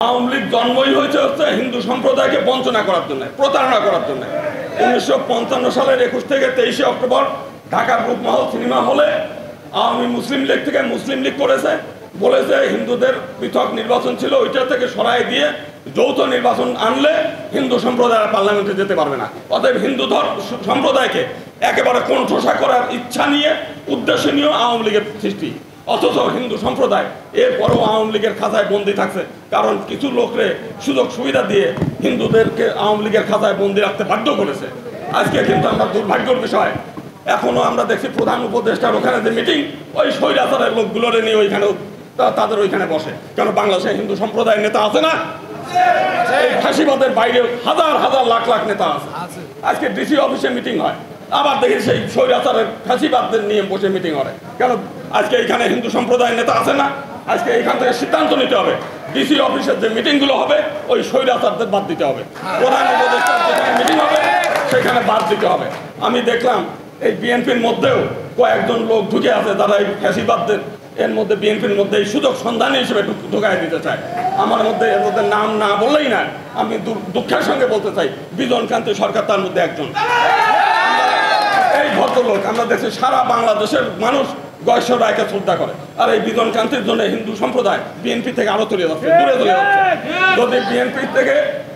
আওয়ামী লীগ জন্মই হয়েছে হিন্দু সম্প্রদায়কে বঞ্চনা করার জন্য, প্রতারণা করার জন্য। 1955 সালের 21 থেকে 23 অক্টোবর ঢাকার রূপমহল সিনেমা হলে আওয়ামী মুসলিম লীগ থেকে মুসলিম লীগ করেছে, বলেছে হিন্দুদের পৃথক নির্বাচন ছিল, ওইটা থেকে সরাই দিয়ে যৌথ নির্বাচন আনলে হিন্দু সম্প্রদায় পার্লামেন্টে যেতে পারবে না। অতএব হিন্দু সম্প্রদায়কে একেবারে কোণঠাসা করার ইচ্ছা নিয়ে, উদ্দেশ্য নিয়ে আওয়ামী লীগের সৃষ্টি। অথচ হিন্দু সম্প্রদায় এরপরও আওয়ামী লীগের খাঁচায় বন্দি থাকছে, কারণ কিছু লোকরে সুযোগ সুবিধা দিয়ে হিন্দুদেরকে আওয়ামী লীগের খাঁচায় বন্দি রাখতে বাধ্য করেছে। আজকে কিন্তু আমরা দুর্ভাগ্যের বিষয়, এখনো আমরা দেখছি প্রধান উপদেষ্টার ওখানে যে মিটিং, ওই স্বৈরাচারের লোকগুলোরে নিয়ে ওইখানে তাদের ওইখানে বসে। কেন বাংলাদেশে হিন্দু সম্প্রদায়ের নেতা আছে না? এই ফাঁসিবাদের বাইরে হাজার হাজার লাখ লাখ নেতা আছে। আজকে ডিসি অফিসে মিটিং হয়, আবার দেখি সেই স্বৈরাচারের ফাঁসিবাদদের নিয়ে বসে মিটিং হয়। কেন আজকে এখানে হিন্দু সম্প্রদায়ের নেতা আছে না? আজকে এখান থেকে সিদ্ধান্ত নিতে হবে, ডিসি অফিসের যে মিটিংগুলো হবে ওই স্বৈরাচারদের বাদ দিতে হবে, প্রধান উপদেষ্টার যেখানে মিটিং হবে সেখানে বাদ দিতে হবে। আমি দেখলাম এই বিএনপির মধ্যেও কয়েকজন লোক ঢুকে আছে যারা এই ফ্যাসিবাদদের এর মধ্যে বিএনপির মধ্যে এই সুযোগ সন্ধানী হিসেবে ঢুকাই দিতে চায়। আমার মধ্যে এর মধ্যে নাম না বললেই না, আমি দুঃখের সঙ্গে বলতে চাই বিজনকান্তি সরকার তার মধ্যে একজন। এই ভদ্রলোক আমরা দেখছি সারা বাংলাদেশের মানুষ গয়েশ্বর রায়কে শ্রদ্ধা করে, আর এই বিজনকান্তির জন্য হিন্দু সম্প্রদায় বিএনপি থেকে আরো চলে যাচ্ছে, দূরে চলে যাচ্ছে। যদি বিএনপি থেকে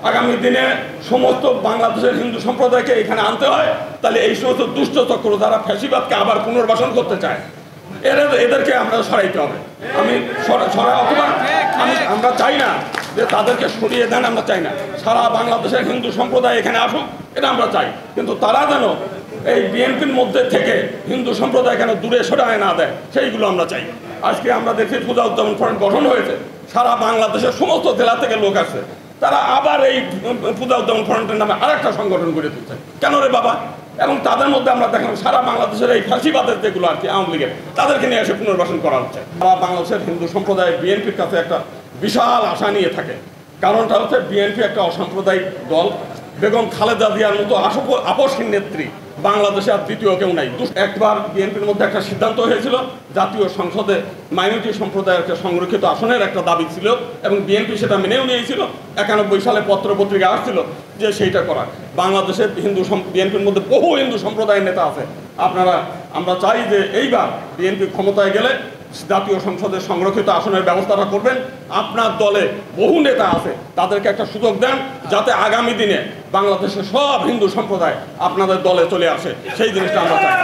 আগামী দিনে সমস্ত বাংলাদেশের হিন্দু সম্প্রদায়কে এখানে আনতে হয়, তাহলে এই সমস্ত দুষ্ট চক্র যারা ফ্যাসিবাদকে আবার পুনর্বাসন করতে চায় এদেরকে আমরা সরাইতে হবে। আমরা চাই না যে তাদেরকে সরিয়ে দেন, আমরা চাই না সারা বাংলাদেশের হিন্দু সম্প্রদায় এখানে আসুক, এটা আমরা চাই। কিন্তু তারা যেন এই বিএনপির মধ্যে থেকে হিন্দু সম্প্রদায় কেন দূরে সরায় না দেয়, সেইগুলো আমরা চাই। আজকে আমরা দেখি পূজা উদ্যাপন ফ্রন্ট গঠন হয়েছে, সারা বাংলাদেশের সমস্ত জেলা থেকে লোক আসছে, তারা আবার এই পূজা উদ্যাপন ফ্রন্টের নামে আরেকটা সংগঠন গড়ে তুলছে। কেন রে বাবা? এবং তাদের মধ্যে আমরা দেখলাম সারা বাংলাদেশের এই ফাঁসিবাদের যেগুলো আর কি আওয়ামী লীগের, তাদেরকে নিয়ে এসে পুনর্বাসন করা হচ্ছে। সারা বাংলাদেশের হিন্দু সম্প্রদায় বিএনপির কাছে একটা বিশাল আশা নিয়ে থাকে। কারণটা হচ্ছে বিএনপি একটা অসাম্প্রদায়িক দল, বেগম খালেদা জিয়ার মতো আপসহীন নেত্রী বাংলাদেশে আর দ্বিতীয় কেউ নাই। একবার বিএনপির মধ্যে একটা সিদ্ধান্ত হয়েছিল, জাতীয় সংসদে মাইনরিটি সম্প্রদায়ের একটা সংরক্ষিত আসনের একটা দাবি ছিল, এবং বিএনপি সেটা মেনেও নিয়েছিল। 91 সালে পত্র পত্রিকা আসছিল যে সেইটা করা। বাংলাদেশের বিএনপির মধ্যে বহু হিন্দু সম্প্রদায়ের নেতা আছে। আমরা চাই যে এইবার বিএনপি ক্ষমতায় গেলে জাতীয় সংসদের সংরক্ষিত আসনের ব্যবস্থাটা করবেন। আপনার দলে বহু নেতা আছে, তাদেরকে একটা সুযোগ দেন যাতে আগামী দিনে বাংলাদেশের সব হিন্দু সম্প্রদায় আপনাদের দলে চলে আসে, সেই জিনিসটা আমরা চাই।